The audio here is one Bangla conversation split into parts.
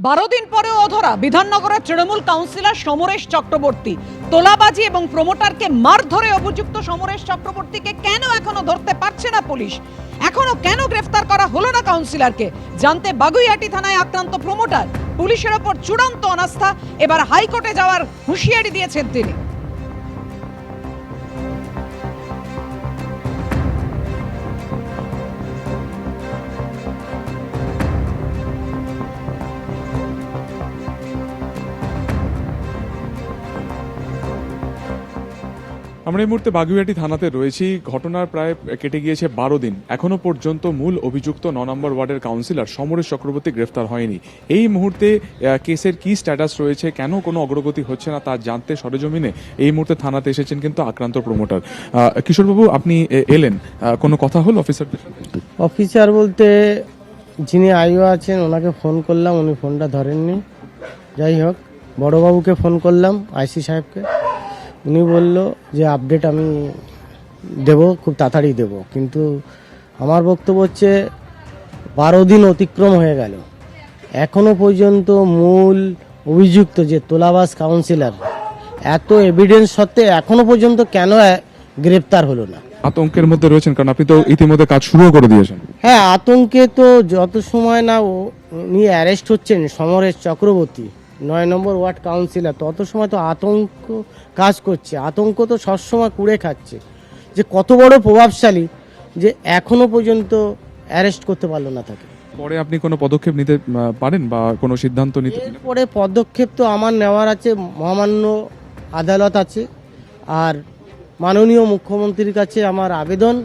12 দিন পরেও অধরা বিধাননগরের তৃণমূল কাউন্সিলর সমরেশ চক্রবর্তী। তোলাবাজি এবং প্রমোটারকে মারধরে অভিযুক্ত সমরেশ চক্রবর্তীকে কেন এখনো ধরতে পারছে না পুলিশ? এখনো কেন গ্রেফতার করা হলো না কাউন্সিলরকে? জানতে বাগুইআটি থানায় আক্রান্ত প্রমোটার। পুলিশের ওপর চূড়ান্ত অনাস্থা, এবার হাইকোর্টে যাওয়ার হুঁশিয়ারি দিয়েছেন তিনি। আমরা এই মুহূর্তে বাগুইআটি থানাতে রয়েছি। ঘটনার প্রায় কেটে গিয়েছে 12 দিন, এখনো পর্যন্ত মূল অভিযুক্ত 9 নম্বর ওয়ার্ডের কাউন্সিলর সমরেশ চক্রবর্তী গ্রেফতার হয়নি। এই মুহূর্তে কেসের কি স্ট্যাটাস রয়েছে, কেন কোনো অগ্রগতি হচ্ছে না তা জানতে সরেজমিনে এই মুহূর্তে থানাতে এসেছেন কিন্তু আক্রান্ত প্রমোটার। কিশোরবাবু, আপনি এলেন, কোনো কথা হল অফিসারদের? অফিসার বলতে যিনি আইও আছেন ওনাকে ফোন করলাম, উনি ফোনটা ধরেননি। যাই হোক, বড়বাবুকে ফোন করলাম, আইসি সাহেবকে, উনি বলল যে আপডেট আমি দেব, খুব তাড়াতাড়ি দেব। কিন্তু আমার বক্তব্য হচ্ছে 12 দিন অতিক্রম হয়ে গেল, এখনো পর্যন্ত মূল অভিযুক্ত যে তোলাবাজ কাউন্সিলর, এত এভিডেন্স সত্ত্বে এখনো পর্যন্ত কেন গ্রেপ্তার হলো না? আতঙ্কের মধ্যে রয়েছেন, কারণ আপনি তো ইতিমধ্যে কাজ শুরু করে দিয়েছেন। হ্যাঁ, আতঙ্কে তো যত সময় না উনি অ্যারেস্ট হচ্ছেন সমরেশ চক্রবর্তী 9 নম্বর ওয়ার্ড কাউন্সিলর, তত সময় তো আতঙ্ক কাজ করছে। আতঙ্ক তো সবসময় কুড়ে খাচ্ছে যে কত বড় প্রভাবশালী যে এখনো পর্যন্ত অ্যারেস্ট করতে পারলো না তাকে। পরে আপনি কোনো পদক্ষেপ নিতে পারেন বা কোনো সিদ্ধান্ত নিতে? এরপরে পদক্ষেপ তো আমার নেওয়ার আছে, মহামান্য আদালত আছে, আর মাননীয় মুখ্যমন্ত্রীর কাছে আমার আবেদন,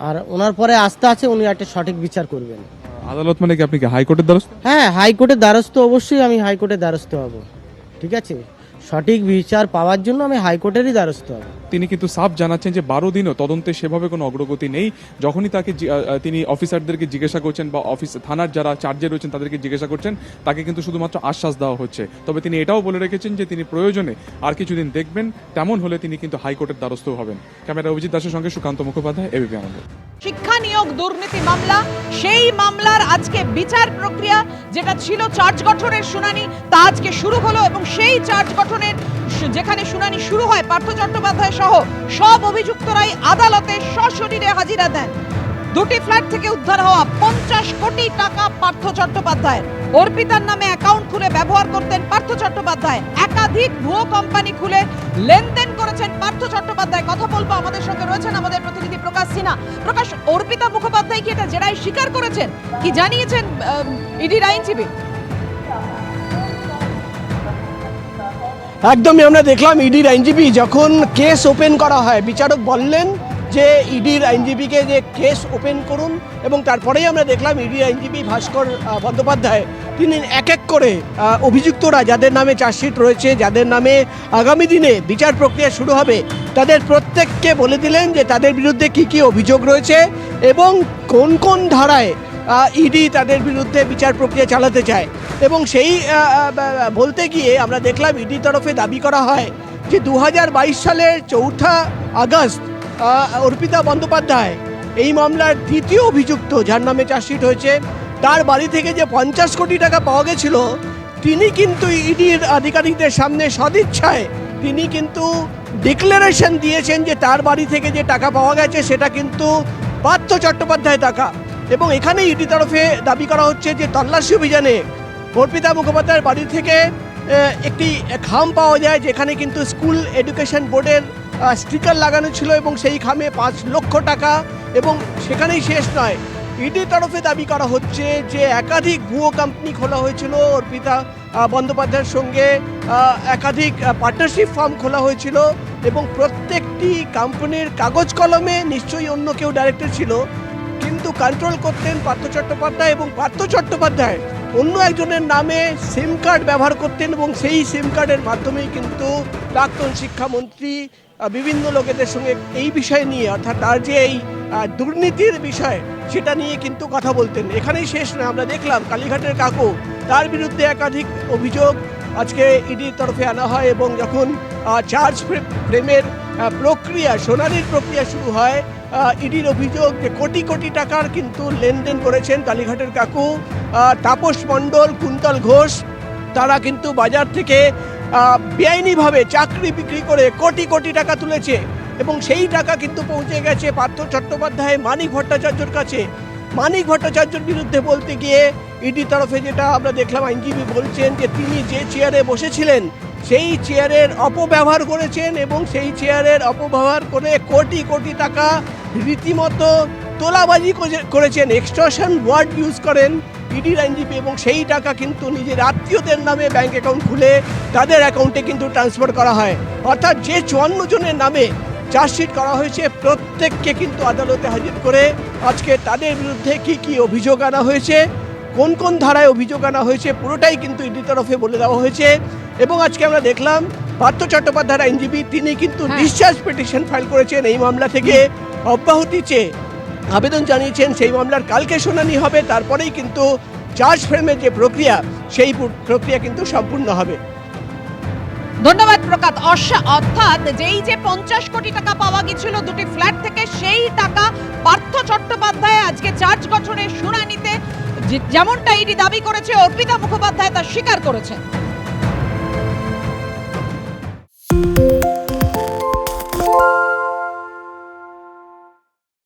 আর ওনার পরে আস্থা আছে উনি একটা সঠিক বিচার করবেন। আদালত মানে কি, আপনি কি হাইকোর্টের দ্বারস্থ? হ্যাঁ, হাইকোর্টের দ্বারস্থ, অবশ্যই আমি হাইকোর্টের দ্বারস্থ হব। ঠিক আছে, সঠিক বিচার পাওয়ার জন্য আমি হাইকোর্টেরই দ্বারস্থ হব। তিনি কিন্তু সাফ জানাচ্ছেন যে 12 দিনও তদন্তে সেভাবে কোনো অগ্রগতি নেই। যখনই তাকে তিনি অফিসারদেরকে জিজ্ঞাসা করছেন বা থানার যারা চার্জে রয়েছেন তাদেরকে জিজ্ঞাসা করছেন, তাকে কিন্তু শুধুমাত্র আশ্বাস দেওয়া হচ্ছে। তবে তিনি এটাও বলে রেখেছেন যে তিনি প্রয়োজনে আর কিছুদিন দেখবেন, তেমন হলে তিনি কিন্তু হাইকোর্টের দ্বারস্থ হবেন। ক্যামেরা অভিজিৎ দাসের সঙ্গে সুকান্ত মুখোপাধ্যায়, এবিপি আনন্দ। শিক্ষা নিয়োগ দুর্নীতি মামলা, সেই মামলার আজকে বিচার প্রক্রিয়া, যেটা ছিল চার্জ গঠনের শুনানি, তা আজকে শুরু হলো এবং সেই চার্জ গঠনের যেখানে শুনানি শুরু হয়, পার্থ চট্টোপাধ্যায় সহ সব অভিযুক্তরাই আদালতে সশরীরে হাজিরা দেন। দুটি ফ্ল্যাট থেকে উদ্ধার হওয়া 50 কোটি টাকা পার্থ চট্টোপাধ্যায়। অর্পিতার নামে অ্যাকাউন্ট খুলে ব্যবহার করতেন পার্থ চট্টোপাধ্যায়। একাধিক ভুয়ো কোম্পানি খুলে লেনদেন করেছেন পার্থ চট্টোপাধ্যায়। কথা বলবো, আমাদের সঙ্গে রয়েছেন আমাদের প্রতিনিধি প্রকাশ সিনহা। প্রকাশ, অর্পিতা মুখোপাধ্যায় কি এটা জেরায় স্বীকার করেছেন? কি জানিয়েছেন ইডির আইনজীবী? একদমই, আমরা দেখলাম ইডির আইনজীবী যখন কেস ওপেন করা হয়, বিচারক বললেন যে ইডির আইনজীবীকে যে কেস ওপেন করুন, এবং তারপরেই আমরা দেখলাম ইডির আইনজীবী ভাস্কর বন্দ্যোপাধ্যায় তিনি এক এক করে অভিযুক্তরা যাদের নামে চার্জশিট রয়েছে, যাদের নামে আগামী দিনে বিচার প্রক্রিয়া শুরু হবে, তাদের প্রত্যেককে বলে দিলেন যে তাদের বিরুদ্ধে কি কি অভিযোগ রয়েছে এবং কোন কোন ধারায় ইডি তাদের বিরুদ্ধে বিচার প্রক্রিয়া চালাতে চায়। এবং সেই বলতে গিয়ে আমরা দেখলাম ইডির তরফে দাবি করা হয় যে 2022 সালের 4 আগস্ট অর্পিতা বন্দ্যোপাধ্যায় এই মামলার দ্বিতীয় অভিযুক্ত, যার নামে চার্জশিট হয়েছে, তার বাড়ি থেকে যে 50 কোটি টাকা পাওয়া গেছিল, তিনি কিন্তু ইডির আধিকারিকদের সামনে সদিচ্ছায় তিনি কিন্তু ডিক্লারেশন দিয়েছেন যে তার বাড়ি থেকে যে টাকা পাওয়া গেছে সেটা কিন্তু পার্থ চট্টোপাধ্যায় টাকা। এবং এখানে ইডি তরফে দাবি করা হচ্ছে যে তল্লাশি অভিযানে অর্পিতা মুখোপাধ্যায়ের বাড়ি থেকে একটি খাম পাওয়া যায়, যেখানে কিন্তু স্কুল এডুকেশন বোর্ডের স্টিকার লাগানো ছিল, এবং সেই খামে 5 লক্ষ টাকা। এবং সেখানেই শেষ নয়, ইডির তরফে দাবি করা হচ্ছে যে একাধিক ভুয়ো কোম্পানি খোলা হয়েছিল অর্পিতা বন্দ্যোপাধ্যায়ের সঙ্গে, একাধিক পার্টনারশিপ ফার্ম খোলা হয়েছিল, এবং প্রত্যেকটি কোম্পানির কাগজ কলমে নিশ্চয়ই অন্য কেউ ডাইরেক্টর ছিল, কিন্তু কন্ট্রোল করতেন পার্থ চট্টোপাধ্যায়, এবং পার্থ চট্টোপাধ্যায় অন্য একজনের নামে সিম কার্ড ব্যবহার করতেন, এবং সেই সিম কার্ডের মাধ্যমেই কিন্তু প্রাক্তন শিক্ষামন্ত্রী বিভিন্ন লোকেদের সঙ্গে এই বিষয় নিয়ে, অর্থাৎ তার যে এই দুর্নীতির বিষয় সেটা নিয়ে কিন্তু কথা বলতেন। এখানেই শেষ নয়, আমরা দেখলাম কালীঘাটের কাকু, তার বিরুদ্ধে একাধিক অভিযোগ আজকে ইডির তরফে আনা হয়, এবং যখন চার্জ ফ্রেমের প্রক্রিয়া, শুনানির প্রক্রিয়া শুরু হয়, ইডির অভিযোগ যে কোটি কোটি টাকার কিন্তু লেনদেন করেছেন কালীঘাটের কাকু তাপস মণ্ডল, কুন্তল ঘোষ। তারা কিন্তু বাজার থেকে বেআইনিভাবে চাকরি বিক্রি করে কোটি কোটি টাকা তুলেছে এবং সেই টাকা কিন্তু পৌঁছে গেছে পার্থ চট্টোপাধ্যায়, মানিক ভট্টাচার্যর কাছে। মানিক ভট্টাচার্যর বিরুদ্ধে বলতে গিয়ে ইডি তরফে যেটা আমরা দেখলাম, আইনজীবী বলছেন যে তিনি যে চেয়ারে বসেছিলেন সেই চেয়ারের অপব্যবহার করেছেন এবং সেই চেয়ারের অপব্যবহার করে কোটি কোটি টাকা রীতিমতো তোলাবাজি করেছেন, এক্সটর্শন ওয়ার্ড ইউজ করেন ইডির আইনজীবী, এবং সেই টাকা কিন্তু নিজের আত্মীয়দের নামে ব্যাংক অ্যাকাউন্ট খুলে তাদের অ্যাকাউন্টে কিন্তু ট্রান্সফার করা হয়। অর্থাৎ যে 54 জনের নামে চার্জশিট করা হয়েছে প্রত্যেককে কিন্তু আদালতে হাজির করে আজকে তাদের বিরুদ্ধে কি কি অভিযোগ আনা হয়েছে, কোন কোন ধারায় অভিযোগ আনা হয়েছে পুরোটাই কিন্তু ইডি তরফে বলে দেওয়া হয়েছে। এবং আজকে আমরা দেখলাম পার্থ চট্টোপাধ্যায়ের আইনজীবী তিনি কিন্তু ডিসচার্জ পিটিশন ফাইল করেছেন, এই মামলা থেকে অব্যাহতি চেয়ে আবেদন জানিয়েছেন। সেই মামলার কালকে শুনানি হবে, তারপরেই কিন্তু চার্জ ফ্রেমের যে প্রক্রিয়া সেই প্রক্রিয়া কিন্তু সম্পূর্ণ হবে। ধন্যবাদ প্রকাশ। অর্থাৎ যেই যে 50 কোটি টাকা পাওয়া গিয়েছিল দুটি ফ্ল্যাট থেকে, সেই টাকা পার্থ চট্টোপাধ্যায় আজকে চার্জ গঠনের শুনানিতে যেমনটা ইডি দাবি করেছে, অর্পিতা মুখোপাধ্যায় তা স্বীকার করেছে।